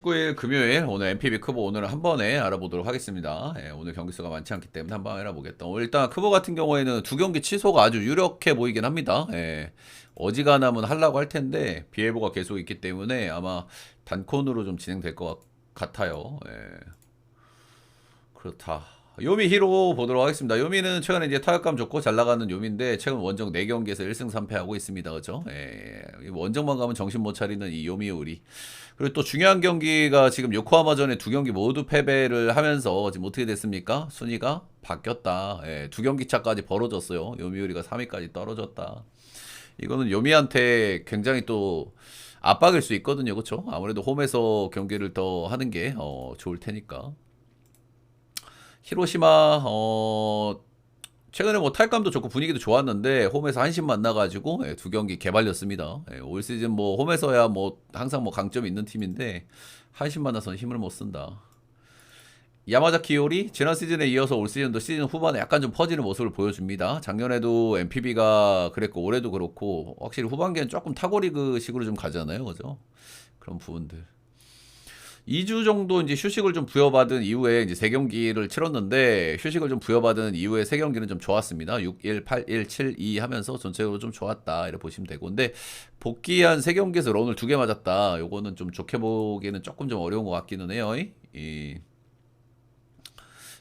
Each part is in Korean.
19일 금요일 오늘 MPB 크보 오늘 한 번에 알아보도록 하겠습니다. 오늘 경기 수가 많지 않기 때문에 한 번에 알아보겠다. 오늘 일단 크보 같은 경우에는 두 경기 취소가 아주 유력해 보이긴 합니다. 어지간하면 하려고 할 텐데 비예보가 계속 있기 때문에 아마 단콘으로 좀 진행될 것 같아요. 그렇다. 요미 히로 보도록 하겠습니다. 요미는 최근에 이제 타격감 좋고 잘 나가는 요미인데 최근 원정 4경기에서 1승 3패하고 있습니다. 그죠? 원정만 가면 정신 못 차리는 이 요미 우리. 그리고 또 중요한 경기가 지금 요코하마전에 두 경기 모두 패배를 하면서 지금 어떻게 됐습니까? 순위가 바뀌었다. 2경기 차까지 벌어졌어요. 요미우리가 3위까지 떨어졌다. 이거는 요미한테 굉장히 또 압박일 수 있거든요. 그렇죠? 아무래도 홈에서 경기를 더 하는 게 좋을 테니까. 히로시마 최근에 뭐 탈감도 좋고 분위기도 좋았는데 홈에서 한신 만나가지고 두 경기 개발렸습니다. 올 시즌 뭐 홈에서야 뭐 항상 뭐 강점이 있는 팀인데 한신 만나서는 힘을 못 쓴다. 야마자키 요리 지난 시즌에 이어서 올 시즌도 시즌 후반에 약간 좀 퍼지는 모습을 보여줍니다. 작년에도 MPB가 그랬고 올해도 그렇고 확실히 후반기엔 조금 타고리그식으로 좀 가잖아요, 그죠? 그런 부분들. 2주 정도 이제 휴식을 좀 부여받은 이후에 이제 3경기를 치렀는데 휴식을 좀 부여받은 이후에 3경기는 좀 좋았습니다. 6-1, 8-1, 7-2 하면서 전체적으로 좀 좋았다 이렇게 보시면 되고 근데 복귀한 3경기에서 런을 2개 맞았다. 요거는 좀 좋게 보기에는 조금 좀 어려운 것 같기는 해요.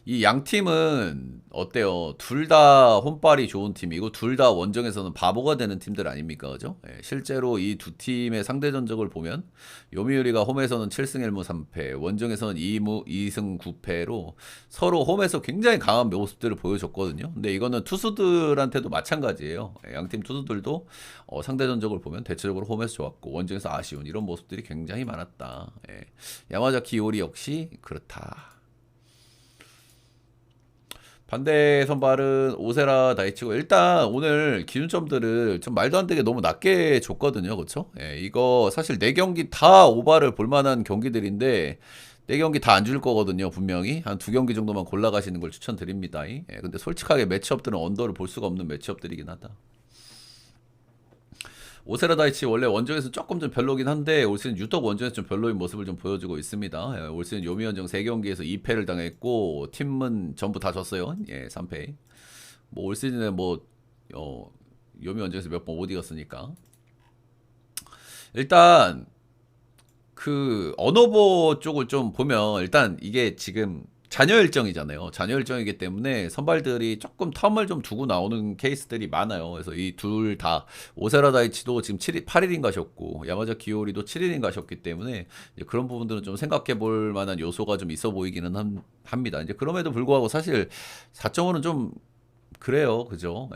이 양 팀은 어때요? 둘 다 혼발이 좋은 팀이고 둘 다 원정에서는 바보가 되는 팀들 아닙니까? 그죠? 실제로 이 두 팀의 상대 전적을 보면 요미우리가 홈에서는 7승 1무 3패, 원정에서는 2승 9패로 서로 홈에서 굉장히 강한 모습들을 보여줬거든요. 근데 이거는 투수들한테도 마찬가지예요. 양 팀 투수들도 상대 전적을 보면 대체적으로 홈에서 좋았고 원정에서 아쉬운 이런 모습들이 굉장히 많았다. 야마자키 요리 역시 그렇다. 반대 선발은 오세라 다이치고 일단 오늘 기준점들을 좀 말도 안 되게 너무 낮게 줬거든요. 그렇죠? 이거 사실 4경기 다 오바를 볼 만한 경기들인데 4경기 다 안 줄 거거든요. 분명히 한 2경기 정도만 골라 가시는 걸 추천드립니다. 근데 솔직하게 매치업들은 언더를 볼 수가 없는 매치업들이긴 하다. 오세라 다이치 원래 원정에서 조금 좀 별로긴 한데 올 시즌 유독 원정에서 좀 별로인 모습을 좀 보여주고 있습니다. 올 시즌 요미 원정 3경기에서 2패를 당했고 팀은 전부 다 졌어요. 3패. 뭐 올 시즌에 뭐 요미 원정에서 몇 번 못 이겼으니까. 일단 그 언어보 쪽을 좀 보면 일단 이게 지금 잔여 일정이잖아요. 잔여 일정이기 때문에 선발들이 조금 텀을 좀 두고 나오는 케이스들이 많아요. 그래서 이 둘 다 오세라 다이치도 지금 7일, 8일인 가셨고 야마자키 요리도 7일인 가셨기 때문에 이제 그런 부분들은 좀 생각해 볼 만한 요소가 좀 있어 보이기는 합니다. 이제 그럼에도 불구하고 사실 4.5는 좀 그래요. 그죠?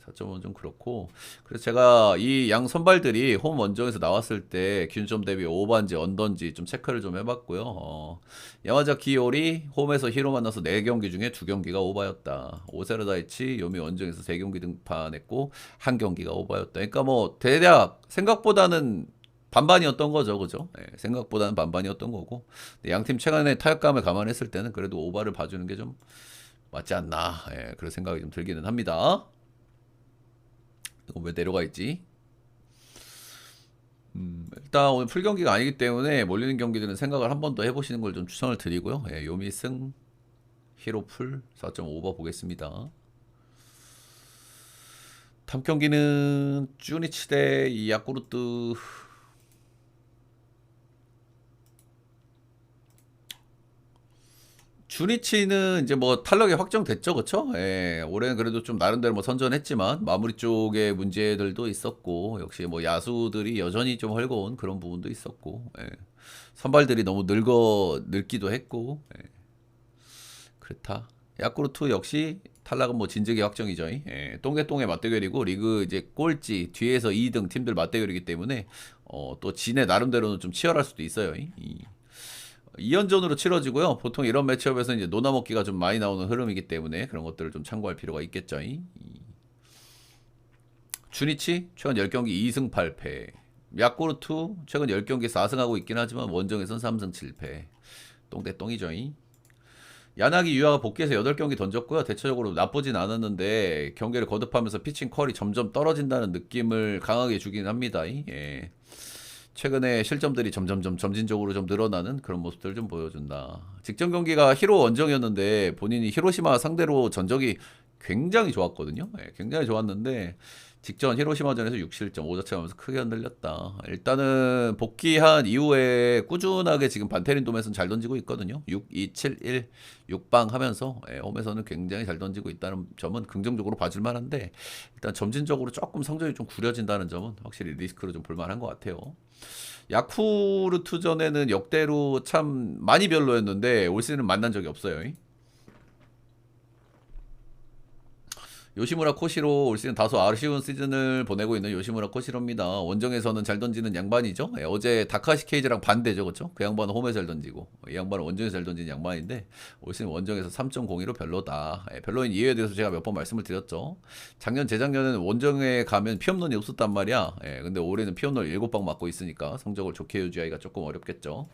4.5는 좀 그렇고. 그래서 제가 이 양 선발들이 홈 원정에서 나왔을 때 기준점 대비 오버인지 언더인지 좀 체크를 좀 해봤고요. 야마자키 요리 홈에서 히로 만나서 4경기 중에 2경기가 오버였다. 오세라 다이치 요미 원정에서 3경기 등판했고 1경기가 오버였다. 그러니까 뭐 대략 생각보다는 반반이었던 거죠. 그죠? 생각보다는 반반이었던 거고. 양팀 최근의 타격감을 감안했을 때는 그래도 오버를 봐주는 게 좀 맞지 않나. 그런 생각이 좀 들기는 합니다. 이거 왜 내려가 있지? 일단 오늘 풀 경기가 아니기 때문에 몰리는 경기들은 생각을 한 번 더 해보시는 걸 좀 추천을 드리고요. 요미승 히로풀 4.5버 보겠습니다. 탐 경기는 쭈니치 대 야쿠르트. 주니치는 이제 뭐 탈락이 확정됐죠, 그쵸? 올해는 그래도 좀 나름대로 뭐 선전했지만 마무리 쪽에 문제들도 있었고 역시 뭐 야수들이 여전히 좀 헐거운 그런 부분도 있었고 선발들이 너무 늙기도 했고 그렇다. 야쿠르트 역시 탈락은 뭐 진즉이 확정이죠. 똥개똥의 맞대결이고 리그 이제 꼴찌 뒤에서 2등 팀들 맞대결이기 때문에 또 지네 나름대로는 좀 치열할 수도 있어요. 2연전으로 치러지고요. 보통 이런 매치업에서 이제 노나먹기가 좀 많이 나오는 흐름이기 때문에 그런 것들을 좀 참고할 필요가 있겠죠. 주니치 최근 10경기 2승 8패. 야쿠르트 최근 10경기 4승하고 있긴 하지만 원정에선 3승 7패. 똥대똥이죠. 야나기 유아가 복귀해서 8경기 던졌고요. 대체적으로 나쁘진 않았는데 경기를 거듭하면서 피칭 컬이 점점 떨어진다는 느낌을 강하게 주긴 합니다. 최근에 실점들이 점점점 점진적으로 좀 늘어나는 그런 모습들을 좀 보여준다. 직전 경기가 히로 원정이었는데 본인이 히로시마 상대로 전적이 굉장히 좋았거든요. 예, 굉장히 좋았는데 직전 히로시마전에서 6실점 5자책하면서 크게 흔들렸다. 일단은 복귀한 이후에 꾸준하게 지금 반테린 돔에서는 잘 던지고 있거든요. 6, 2, 7, 1, 6방 하면서 홈에서는 굉장히 잘 던지고 있다는 점은 긍정적으로 봐줄 만한데 일단 점진적으로 조금 성적이 좀 구려진다는 점은 확실히 리스크로 좀 볼만한 것 같아요. 야쿠르트전에는 역대로 참 많이 별로였는데 올 시즌은 만난 적이 없어요. 요시무라 코시로 올 시즌 다소 아쉬운 시즌을 보내고 있는 요시무라 코시로입니다. 원정에서는 잘 던지는 양반이죠. 예, 어제 다카시 케이지랑 반대죠, 그렇죠? 그 양반은 홈에 잘 던지고 이 양반은 원정에서 잘 던지는 양반인데 올 시즌 원정에서 3.02로 별로다. 예, 별로인 이유에 대해서 제가 몇 번 말씀을 드렸죠. 작년 재작년에는 원정에 가면 피홈런이 없었단 말이야. 예, 근데 올해는 피홈런 7방 맞고 있으니까 성적을 좋게 유지하기가 조금 어렵겠죠.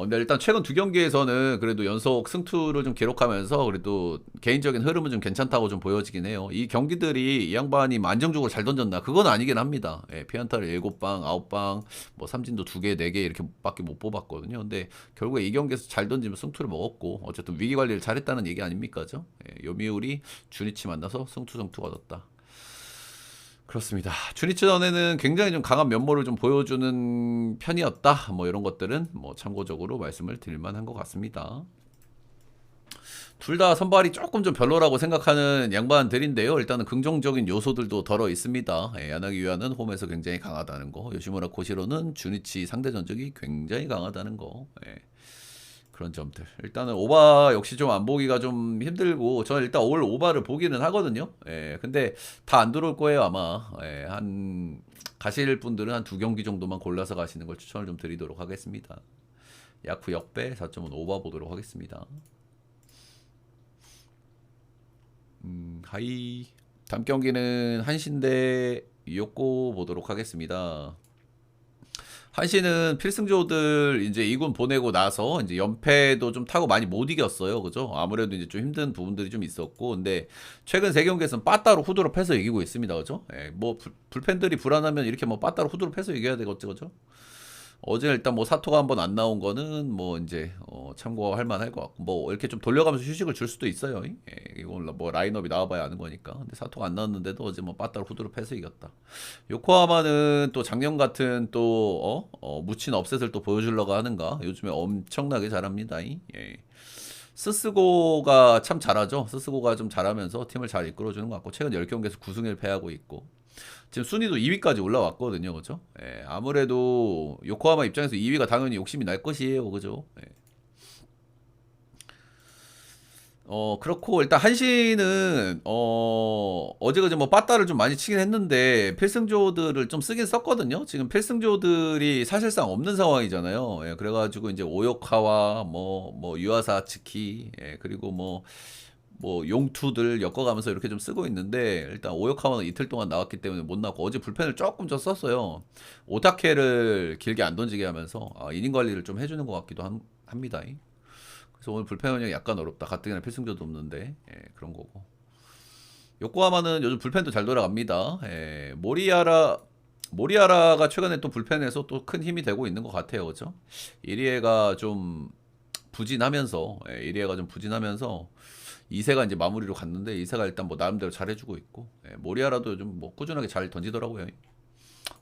근데 일단 최근 두 경기에서는 그래도 연속 승투를 좀 기록하면서 그래도 개인적인 흐름은 좀 괜찮다고 좀 보여지긴 해요. 이 경기들이 이 양반이 안정적으로 잘 던졌나? 그건 아니긴 합니다. 예, 피안타를 7방, 9방, 뭐 삼진도 2개, 4개 이렇게 밖에 못 뽑았거든요. 근데 결국에 이 경기에서 잘 던지면 승투를 먹었고 어쨌든 위기 관리를 잘했다는 얘기 아닙니까? 죠? 예, 요미우리 주니치 만나서 승투 얻었다. 그렇습니다. 주니치전에는 굉장히 좀 강한 면모를 좀 보여주는 편이었다. 뭐 이런 것들은 뭐 참고적으로 말씀을 드릴 만한 것 같습니다. 둘 다 선발이 조금 좀 별로라고 생각하는 양반들인데요. 일단은 긍정적인 요소들도 덜어 있습니다. 예, 야나기 유아는 홈에서 굉장히 강하다는 거. 요시무라 코시로는 주니치 상대 전적이 굉장히 강하다는 거. 예. 그런 점들. 일단은 오바 역시 좀 안 보기가 좀 힘들고 저는 일단 올 오바를 보기는 하거든요. 예, 근데 다 안 들어올 거예요 아마. 예, 한 가실 분들은 한 2경기 정도만 골라서 가시는 걸 추천을 좀 드리도록 하겠습니다. 야쿠 역배 4.5 오바 보도록 하겠습니다. 하이. 다음 경기는 한신대 요코 보도록 하겠습니다. 한시는 필승조들 이제 2군 보내고 나서 이제 연패도 좀 타고 많이 못 이겼어요. 그죠? 아무래도 이제 좀 힘든 부분들이 좀 있었고. 근데 최근 3경기에서는 빠따로 후드로 패서 이기고 있습니다. 그죠? 예, 뭐 불펜들이 불안하면 이렇게 뭐 빠따로 후드로 패서 이겨야 되겠죠. 그죠? 어제 일단 뭐 사토가 한번 안 나온 거는 뭐 이제 참고할 만할 것 같고 뭐 이렇게 좀 돌려가면서 휴식을 줄 수도 있어요. 예, 이건 뭐 라인업이 나와봐야 아는 거니까. 근데 사토가 안 나왔는데도 어제 뭐 빠따로 후드로 패서 이겼다. 요코하마는 또 작년 같은 또 묻힌 업셋을 또 보여주려고 하는가? 요즘에 엄청나게 잘합니다. 예. 스스고가 참 잘하죠. 스스고가 좀 잘하면서 팀을 잘 이끌어주는 것 같고 최근 10경기에서 9승 1패하고 있고 지금 순위도 2위까지 올라왔거든요. 그죠? 예, 아무래도 요코하마 입장에서 2위가 당연히 욕심이 날 것이에요. 그죠? 예. 그렇고 일단 한시는 어제 그제 뭐 빠따를 좀 많이 치긴 했는데 필승조들을 좀 쓰긴 썼거든요. 지금 필승조들이 사실상 없는 상황이잖아요. 예, 그래가지고 이제 오요카와 뭐 유아사 츠키 그리고 뭐 용투들 엮어가면서 이렇게 좀 쓰고 있는데 일단 오요카와는 이틀 동안 나왔기 때문에 못 나왔고 어제 불펜을 조금 더 썼어요. 오타케를 길게 안 던지게 하면서 이닝 관리를 좀 해주는 것 같기도 합니다. 그래서 오늘 불펜 운영이 약간 어렵다. 가뜩이나 필승조도 없는데 그런 거고. 요코하마는 요즘 불펜도 잘 돌아갑니다. 모리아라가 최근에 또 불펜에서 또 큰 힘이 되고 있는 것 같아요. 그죠? 이리에가 좀 부진하면서 이리에가 좀 부진하면서 이세가 이제 마무리로 갔는데 이세가 일단 뭐 나름대로 잘해주고 있고 모리아라도 요즘 뭐 꾸준하게 잘 던지더라고요.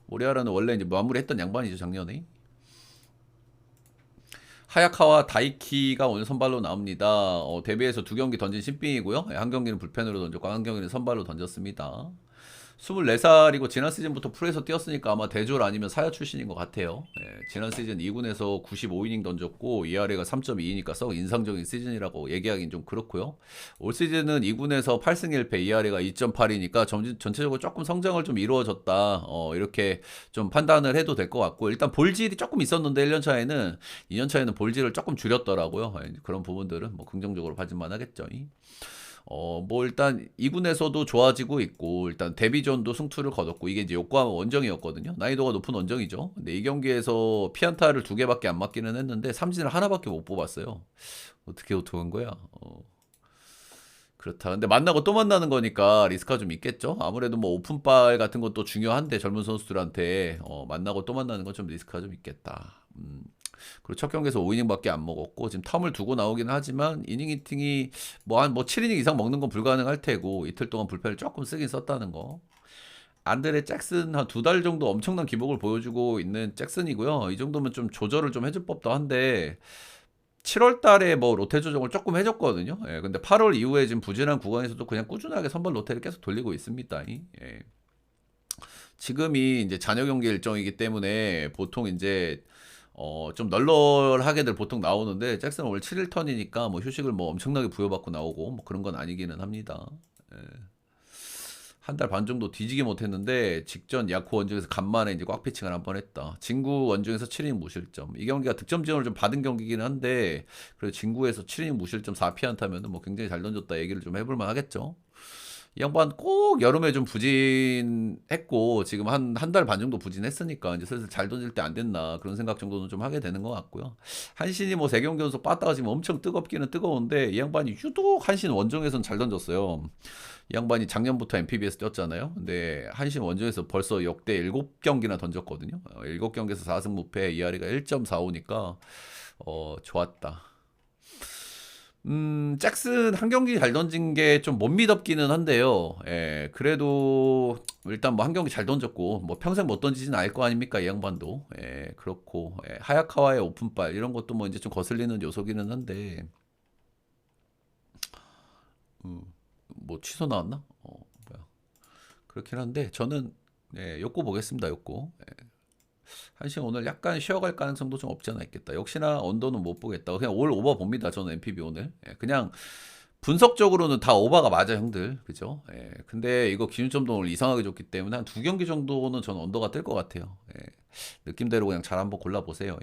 모리아라는 원래 이제 마무리했던 양반이죠 작년에. 하야카와 다이키가 오늘 선발로 나옵니다. 데뷔해서 2경기 던진 신빙이고요. 한 경기는 불펜으로 던졌고 한 경기는 선발로 던졌습니다. 24살이고 지난 시즌부터 프로에서 뛰었으니까 아마 대졸 아니면 사야 출신인 것 같아요. 지난 시즌 2군에서 95이닝 던졌고 ERA가 3.2니까 썩 인상적인 시즌이라고 얘기하기는 좀 그렇고요. 올 시즌은 2군에서 8승 1패 ERA가 2.8이니까 전체적으로 조금 성장을 좀 이루어졌다. 이렇게 좀 판단을 해도 될 것 같고 일단 볼질이 조금 있었는데 1년 차에는 2년 차에는 볼질을 조금 줄였더라고요. 그런 부분들은 뭐 긍정적으로 봐줄만 하겠죠. 뭐 일단 2군에서도 좋아지고 있고 일단 데뷔전도 승투를 거뒀고 이게 이제 요코하마 원정이었거든요. 난이도가 높은 원정이죠. 근데 이 경기에서 피안타를 2개밖에 안 맞기는 했는데 삼진을 하나밖에 못 뽑았어요. 어떻게 한 거야? 그렇다. 근데 만나고 또 만나는 거니까 리스크가 좀 있겠죠? 아무래도 뭐 오픈빨 같은 것도 중요한데 젊은 선수들한테 만나고 또 만나는 건 좀 리스크가 좀 있겠다. 그리고 첫 경기에서 5이닝밖에 안 먹었고 지금 텀을 두고 나오긴 하지만 이닝 히팅이 뭐 한 뭐 7이닝 이상 먹는 건 불가능할 테고 이틀 동안 불펜을 조금 쓰긴 썼다는 거. 안드레 잭슨 한 두 달 정도 엄청난 기복을 보여주고 있는 잭슨이고요. 이 정도면 좀 조절을 좀 해줄 법도 한데 7월 달에 뭐 로테 조정을 조금 해줬거든요. 예, 근데 8월 이후에 지금 부진한 구간에서도 그냥 꾸준하게 선발 로테를 계속 돌리고 있습니다. 예. 지금이 이제 잔여 경기 일정이기 때문에 보통 이제 좀 널널하게들 보통 나오는데 잭슨은 오늘 7일 턴이니까 뭐 휴식을 뭐 엄청나게 부여받고 나오고 뭐 그런 건 아니기는 합니다. 예. 한 달 반 정도 뒤지게 못했는데 직전 야쿠 원정에서 간만에 이제 꽉 피칭을 한번 했다. 진구 원정에서 7이닝 무실점. 이 경기가 득점 지원을 좀 받은 경기긴 한데 그래도 진구에서 7이닝 무실점 4피안타면은 뭐 굉장히 잘 던졌다 얘기를 좀 해볼 만하겠죠. 이 양반 꼭 여름에 좀 부진했고 지금 한 달 반 정도 부진했으니까 이제 슬슬 잘 던질 때 안 됐나 그런 생각 정도는 좀 하게 되는 것 같고요. 한신이 뭐 3경기 연속 빠따가 지금 엄청 뜨겁기는 뜨거운데 이 양반이 유독 한신 원정에선 잘 던졌어요. 이 양반이 작년부터 MPB에서 뛰었잖아요. 근데 한신 원정에서 벌써 역대 7경기나 던졌거든요. 7경기에서 4승 무패 ERA가 1.45니까 좋았다. 잭슨 한 경기 잘 던진 게 좀 못 믿었기는 한데요. 예, 그래도 일단 뭐 한 경기 잘 던졌고 뭐 평생 못 던지진 않을 거 아닙니까 이 양반도. 예, 그렇고 하야카와의 오픈발 이런 것도 뭐 이제 좀 거슬리는 요소기는 한데 뭐 취소 나왔나? 뭐야. 그렇긴 한데 저는 욕구 보겠습니다. 욕구. 한시간 오늘 약간 쉬어갈 가능성도 좀 없지 않아 있겠다. 역시나 언더는 못 보겠다. 그냥 올 오버 봅니다. 저는 MPB 오늘. 그냥 분석적으로는 다 오버가 맞아, 형들. 그죠? 근데 이거 기준점도 오늘 이상하게 줬기 때문에 한 두 경기 정도는 저는 언더가 뜰 것 같아요. 느낌대로 그냥 잘 한번 골라보세요.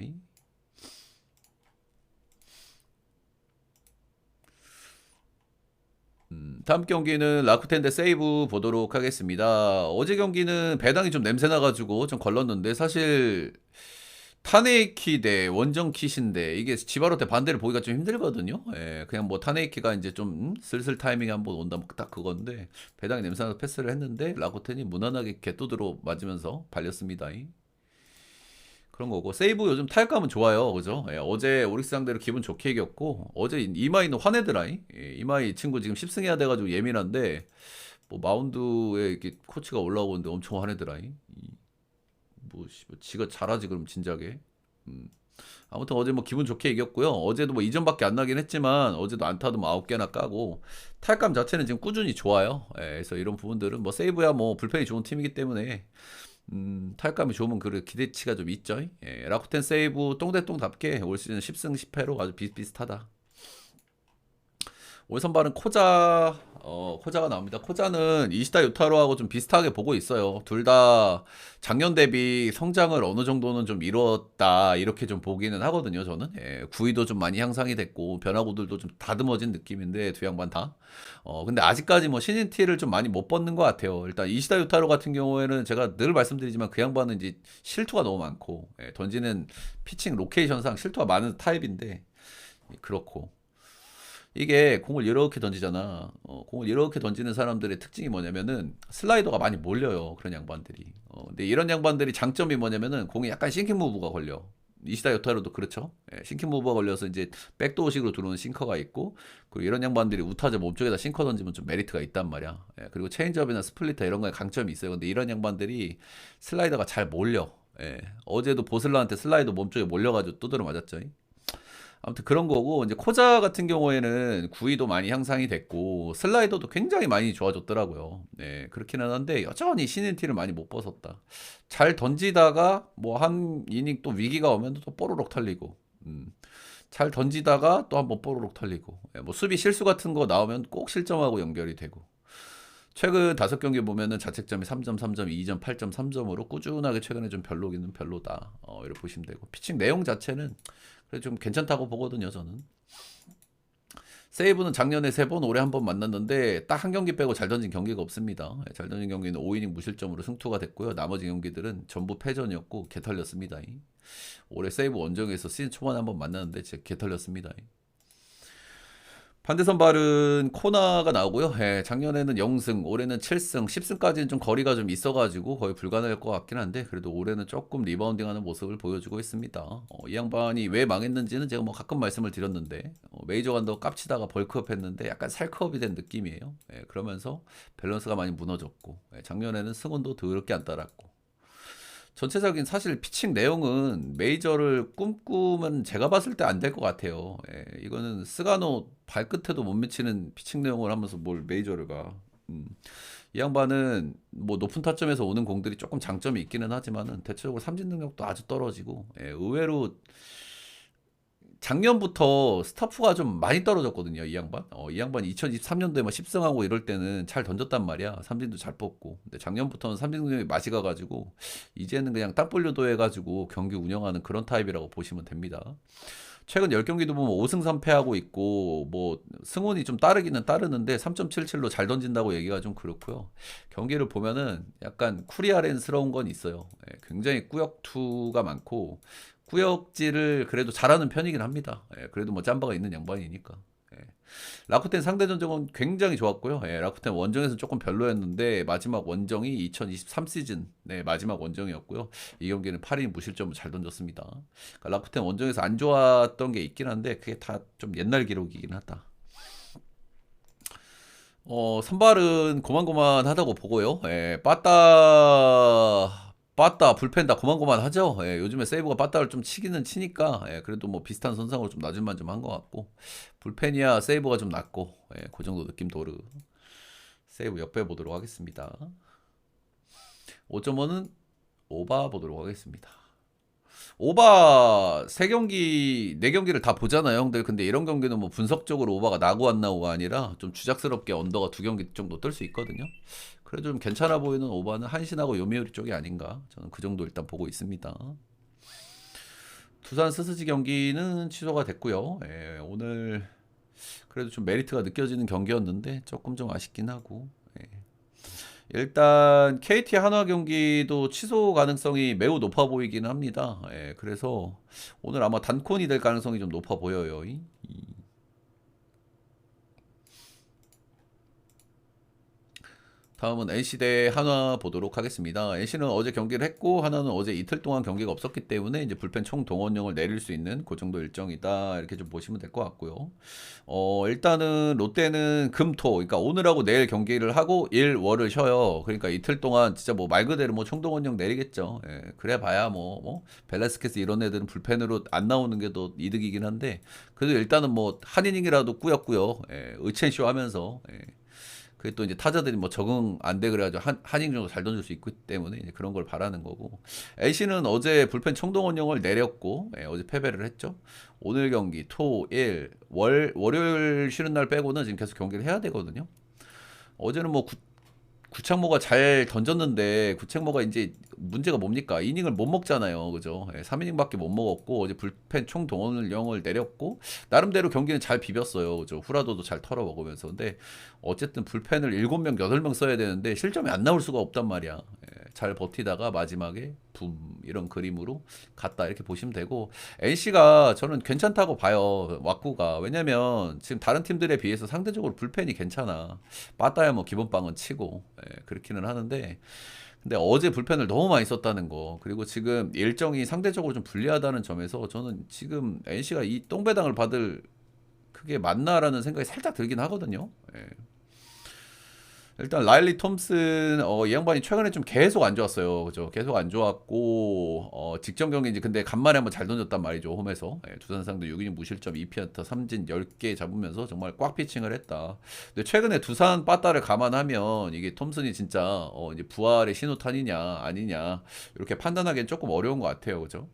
다음 경기는 라쿠텐 대 세이브 보도록 하겠습니다. 어제 경기는 배당이 좀 냄새 나가지고 좀 걸렀는데 사실 타네이키 대 원정 킷인데 이게 지바로 대 반대를 보기가 좀 힘들거든요. 그냥 뭐 타네이키가 이제 좀 슬슬 타이밍이 한번 온다 뭐 딱 그건데 배당이 냄새 나서 패스를 했는데 라쿠텐이 무난하게 개또드로 맞으면서 발렸습니다. 그런 거고 세이브 요즘 타격감은 좋아요, 그죠? 어제 오릭스 상대로 기분 좋게 이겼고 어제 이마이는 화내더라이. 이마이 친구 지금 10승해야 돼가지고 예민한데 뭐 마운드에 이렇게 코치가 올라오는데 엄청 화내더라이. 뭐 지가 잘하지 그럼 진작에. 음. 아무튼 어제 뭐 기분 좋게 이겼고요. 어제도 뭐 2점밖에 안 나긴 했지만 어제도 안타도 뭐 9개나 까고 타격감 자체는 지금 꾸준히 좋아요. 그래서 이런 부분들은 뭐 세이브야 뭐 불펜이 좋은 팀이기 때문에 타격감이 좋으면 그 기대치가 좀 있죠. 라쿠텐 세이브 똥대똥답게 올 시즌 10승 10패로 아주 비슷비슷하다. 올 선발은 코자가 나옵니다. 코자는 이시다 유타로하고 좀 비슷하게 보고 있어요. 둘 다 작년 대비 성장을 어느 정도는 좀 이뤘다 이렇게 좀 보기는 하거든요. 저는 구위도 좀 많이 향상이 됐고 변화구들도 좀 다듬어진 느낌인데 두 양반 다. 근데 아직까지 뭐 신인 티를 좀 많이 못 벗는 것 같아요. 일단 이시다 유타로 같은 경우에는 제가 늘 말씀드리지만 그 양반은 이제 실투가 너무 많고 던지는 피칭 로케이션상 실투가 많은 타입인데 그렇고. 이게 공을 이렇게 던지잖아. 공을 이렇게 던지는 사람들의 특징이 뭐냐면은 슬라이더가 많이 몰려요. 그런 양반들이. 근데 이런 양반들이 장점이 뭐냐면은 공에 약간 싱킹 무브가 걸려. 이시다 요타로도 그렇죠. 싱킹 무브가 걸려서 이제 백도어식으로 들어오는 싱커가 있고 그리고 이런 양반들이 우타자 몸쪽에다 싱커 던지면 좀 메리트가 있단 말이야. 그리고 체인지업이나 스플리터 이런 거에 강점이 있어요. 근데 이런 양반들이 슬라이더가 잘 몰려. 어제도 보슬라한테 슬라이더 몸쪽에 몰려가지고 두드려 맞았죠. 아무튼 그런 거고 이제 코자 같은 경우에는 구위도 많이 향상이 됐고 슬라이더도 굉장히 많이 좋아졌더라고요. 그렇기는 한데 여전히 신인 티를 많이 못 벗었다. 잘 던지다가 뭐 한 이닝 또 위기가 오면 또 뽀로록 털리고 잘 던지다가 또 한번 뽀로록 털리고 뭐 수비 실수 같은 거 나오면 꼭 실점하고 연결이 되고 최근 5경기 보면은 자책점이 3점, 3점, 2점, 8점, 3점으로 꾸준하게 최근에 좀 별로기는 별로다. 이렇게 보시면 되고 피칭 내용 자체는 그래 좀 괜찮다고 보거든요, 저는. 세이브는 작년에 3번, 올해 한 번 만났는데 딱 한 경기 빼고 잘 던진 경기가 없습니다. 잘 던진 경기는 5이닝 무실점으로 승투가 됐고요. 나머지 경기들은 전부 패전이었고 개털렸습니다. 올해 세이브 원정에서 시즌 초반에 한 번 만났는데 진짜 개털렸습니다. 반대 선발은 코나가 나오고요. 예, 작년에는 0승, 올해는 7승, 10승까지는 좀 거리가 좀 있어가지고 거의 불가능할 것 같긴 한데 그래도 올해는 조금 리바운딩하는 모습을 보여주고 있습니다. 이 양반이 왜 망했는지는 제가 뭐 가끔 말씀을 드렸는데 메이저 간다고 깝치다가 벌크업 했는데 약간 살크업이 된 느낌이에요. 예, 그러면서 밸런스가 많이 무너졌고 작년에는 승원도 더럽게 안 따랐고 전체적인 사실 피칭 내용은 메이저를 꿈꾸면 제가 봤을 때 안 될 것 같아요. 예, 이거는 스가노 발끝에도 못 미치는 피칭 내용을 하면서 뭘 메이저를 가. 음. 이 양반은 뭐 높은 타점에서 오는 공들이 조금 장점이 있기는 하지만은 대체적으로 삼진 능력도 아주 떨어지고 의외로 작년부터 스타프가 좀 많이 떨어졌거든요, 이 양반. 이 양반 2023년도에 막 10승하고 이럴 때는 잘 던졌단 말이야. 삼진도 잘 뽑고. 근데 작년부터는 삼진 능력이 맛이 가가지고, 이제는 그냥 딱 볼려도 해가지고 경기 운영하는 그런 타입이라고 보시면 됩니다. 최근 10경기도 보면 5승 3패하고 있고, 뭐, 승원이 좀 따르기는 따르는데 3.77로 잘 던진다고 얘기가 좀 그렇고요. 경기를 보면은 약간 쿠리아렌스러운 건 있어요. 굉장히 꾸역투가 많고, 구역질을 그래도 잘하는 편이긴 합니다. 그래도 뭐 짬바가 있는 양반이니까. 라쿠텐 상대 전적은 굉장히 좋았고요. 라쿠텐 원정에서 조금 별로였는데 마지막 원정이 2023 시즌 마지막 원정이었고요. 이 경기는 8인 무실점을 잘 던졌습니다. 그러니까 라쿠텐 원정에서 안 좋았던 게 있긴 한데 그게 다 좀 옛날 기록이긴 하다. 선발은 고만고만하다고 보고요. 빠따 불펜 다 고만고만하죠. 요즘에 세이브가 빠따를 좀 치기는 치니까 그래도 뭐 비슷한 선상으로 좀 낮을만 좀 한 것 같고 불펜이야 세이브가 좀 낮고 그 정도 느낌 도르 세이브 역배 보도록 하겠습니다. 5.5는 오바 보도록 하겠습니다. 오바 3경기, 4경기를 다 보잖아요, 형들. 근데 이런 경기는 뭐 분석적으로 오바가 나고 안 나고가 아니라 좀 주작스럽게 언더가 2경기 정도 뜰 수 있거든요. 그래도 좀 괜찮아 보이는 오바는 한신하고 요미우리 쪽이 아닌가. 저는 그 정도 일단 보고 있습니다. 두산 스스지 경기는 취소가 됐고요. 오늘 그래도 좀 메리트가 느껴지는 경기였는데 조금 좀 아쉽긴 하고. 일단 KT 한화 경기도 취소 가능성이 매우 높아 보이기는 합니다. 그래서 오늘 아마 단콘이 될 가능성이 좀 높아 보여요. 다음은 NC 대 한화 보도록 하겠습니다. NC는 어제 경기를 했고 한화는 어제 이틀 동안 경기가 없었기 때문에 이제 불펜 총 동원령을 내릴 수 있는 그 정도 일정이다 이렇게 좀 보시면 될 것 같고요. 일단은 롯데는 금토 그러니까 오늘하고 내일 경기를 하고 일 월을 쉬어요. 그러니까 이틀 동안 진짜 뭐 말 그대로 뭐 총동원령 내리겠죠. 그래 봐야 뭐 벨라스케스 이런 애들은 불펜으로 안 나오는 게 더 이득이긴 한데 그래도 일단은 뭐 한 이닝이라도 꾸였고요. 의첸쇼 하면서. 그게 또 이제 타자들이 뭐 적응 안 돼 그래가지고 한 이닝 정도 잘 던질 수 있기 때문에 이제 그런 걸 바라는 거고. NC는 어제 불펜 청동원령을 내렸고 어제 패배를 했죠. 오늘 경기 토, 일, 월요일 쉬는 날 빼고는 지금 계속 경기를 해야 되거든요. 어제는 뭐 구창모가 잘 던졌는데 구창모가 이제 문제가 뭡니까? 이닝을 못 먹잖아요. 그죠? 3이닝밖에 못 먹었고 어제 불펜 총 동원령을 내렸고 나름대로 경기는 잘 비볐어요. 그죠? 후라도도 잘 털어 먹으면서. 근데 어쨌든 불펜을 7명, 8명 써야 되는데 실점이 안 나올 수가 없단 말이야. 잘 버티다가 마지막에 붐 이런 그림으로 갔다 이렇게 보시면 되고 NC가 저는 괜찮다고 봐요. 왁구가. 왜냐면 지금 다른 팀들에 비해서 상대적으로 불펜이 괜찮아. 빠따야 뭐 기본빵은 치고 그렇기는 하는데 근데 어제 불펜을 너무 많이 썼다는 거 그리고 지금 일정이 상대적으로 좀 불리하다는 점에서 저는 지금 NC가 이 똥배당을 받을 그게 맞나라는 생각이 살짝 들긴 하거든요. 일단 라일리 톰슨 이 양반이 최근에 좀 계속 안 좋았어요. 그죠? 계속 안 좋았고 직전 경기 이제 근데 간만에 한번 잘 던졌단 말이죠. 홈에서. 두산 상대 6이닝 무실점 2피안타 3진 10개 잡으면서 정말 꽉 피칭을 했다. 근데 최근에 두산 빠따를 감안하면 이게 톰슨이 진짜 이제 부활의 신호탄이냐 아니냐 이렇게 판단하기엔 조금 어려운 것 같아요. 그죠?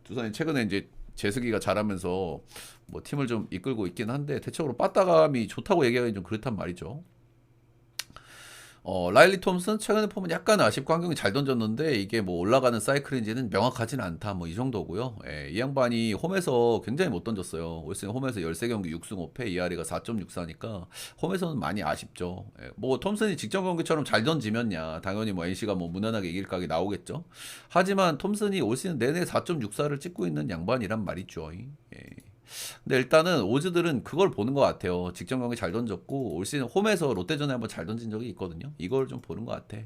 두산이 최근에 이제 재수기가 잘하면서 뭐 팀을 좀 이끌고 있긴 한데 대체적으로 빠따감이 좋다고 얘기하기 좀 그렇단 말이죠. 라일리 톰슨 최근에 보면 약간 아쉽고 환경이 잘 던졌는데 이게 뭐 올라가는 사이클인지는 명확하지는 않다 뭐 이 정도고요. 이 양반이 홈에서 굉장히 못 던졌어요. 올 시즌 홈에서 13경기 6승 5패 ERA가 4.64니까 홈에서는 많이 아쉽죠. 뭐 톰슨이 직전 경기처럼 잘 던지면야 당연히 뭐 NC가 뭐 무난하게 이길 각이 나오겠죠. 하지만 톰슨이 올 시즌 내내 4.64를 찍고 있는 양반이란 말이죠. 근데 일단은 오즈들은 그걸 보는 것 같아요. 직전 경기 잘 던졌고 올 시즌 홈에서 롯데전에 한번 잘 던진 적이 있거든요. 이걸 좀 보는 것 같아.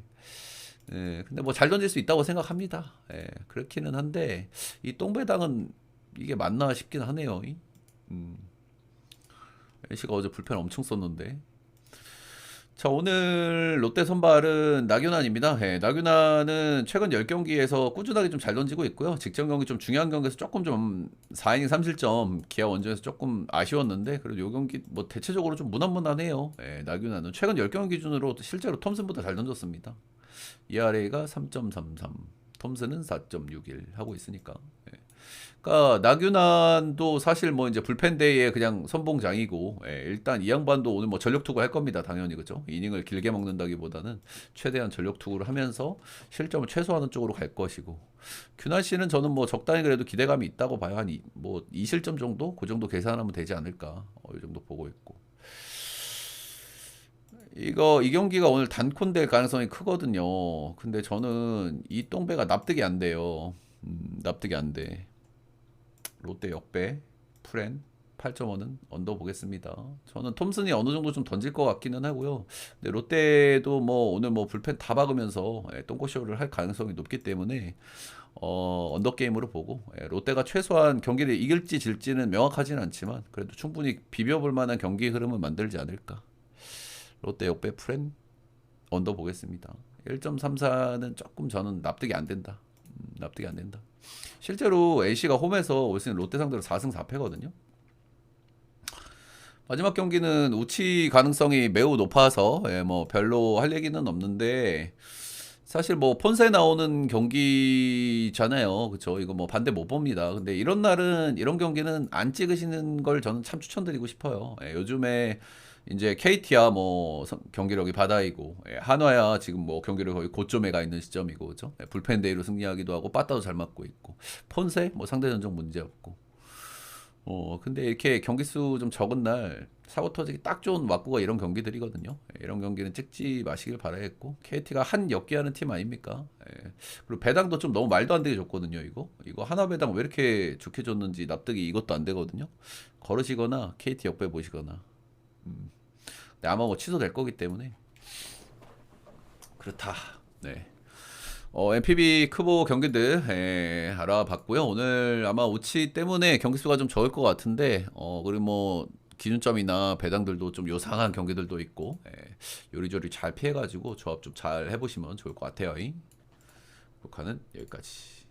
예, 근데 뭐 잘 던질 수 있다고 생각합니다. 예, 그렇기는 한데 이 똥배당은 이게 맞나 싶긴 하네요. NC가 어제 불펜 엄청 썼는데. 자, 오늘 롯데 선발은 나균환입니다. 예, 나균환은 최근 10경기에서 꾸준하게 좀 잘 던지고 있고요. 직전 경기 좀 중요한 경기에서 조금 좀 4이닝 3실점 기아 원정에서 조금 아쉬웠는데 그래도 요 경기 뭐 대체적으로 좀 무난무난해요. 예, 나균환은 최근 10경기 기준으로 실제로 톰슨보다 잘 던졌습니다. ERA가 3.33, 톰슨은 4.61 하고 있으니까. 예. 그러니까 나균환도 사실 뭐 이제 불펜데이에 그냥 선봉장이고 일단 이 양반도 오늘 뭐 전력 투구 할 겁니다. 당연히 그죠. 이닝을 길게 먹는다기보다는 최대한 전력 투구를 하면서 실점을 최소화하는 쪽으로 갈 것이고 균환 씨는 저는 뭐 적당히 그래도 기대감이 있다고 봐요. 한 뭐 2실점 정도 그 정도 계산하면 되지 않을까 이 정도 보고 있고 이거 이 경기가 오늘 단콘 될 가능성이 크거든요. 근데 저는 이 똥배가 납득이 안 돼요. 납득이 안 돼. 롯데 역배 프렌 8.5는 언더 보겠습니다. 저는 톰슨이 어느 정도 좀 던질 것 같기는 하고요. 근데 롯데도 뭐 오늘 뭐 불펜 다 박으면서 똥꼬쇼를 할 가능성이 높기 때문에 언더 게임으로 보고 롯데가 최소한 경기를 이길지 질지는 명확하진 않지만 그래도 충분히 비벼볼 만한 경기 흐름을 만들지 않을까. 롯데 역배 프렌 언더 보겠습니다. 1.34는 조금 저는 납득이 안 된다. 납득이 안 된다. 실제로 NC가 홈에서 올 시즌 롯데 상대로 4승 4패거든요. 마지막 경기는 우치 가능성이 매우 높아서 뭐 별로 할 얘기는 없는데 사실 뭐 폰세 나오는 경기잖아요. 그쵸? 이거 뭐 반대 못 봅니다. 근데 이런 날은 이런 경기는 안 찍으시는 걸 저는 참 추천드리고 싶어요. 요즘에 이제 KT야 뭐 경기력이 바다이고 한화야 지금 뭐 경기력 거의 고점에 가 있는 시점이고 그죠? 불펜 데이로 승리하기도 하고 빠따도 잘 맞고 있고 폰세 뭐 상대 전적 문제 없고 근데 이렇게 경기수 좀 적은 날 사고 터지기 딱 좋은 왁구가 이런 경기들이거든요. 이런 경기는 찍지 마시길 바라겠고 KT가 한 역기하는 팀 아닙니까? 그리고 배당도 좀 너무 말도 안 되게 줬거든요. 이거 하나 배당 왜 이렇게 좋게 줬는지 납득이 이것도 안 되거든요. 걸으시거나 KT 역배 보시거나. 근데 아마 뭐 취소될 거기 때문에 그렇다. 네. MPB 크보 경기들 알아봤고요. 오늘 아마 우치 때문에 경기 수가 좀 적을 것 같은데 그리고 뭐 기준점이나 배당들도 좀 요상한 경기들도 있고 요리조리 잘 피해가지고 조합 좀 잘 해보시면 좋을 것 같아요. 북한은 여기까지.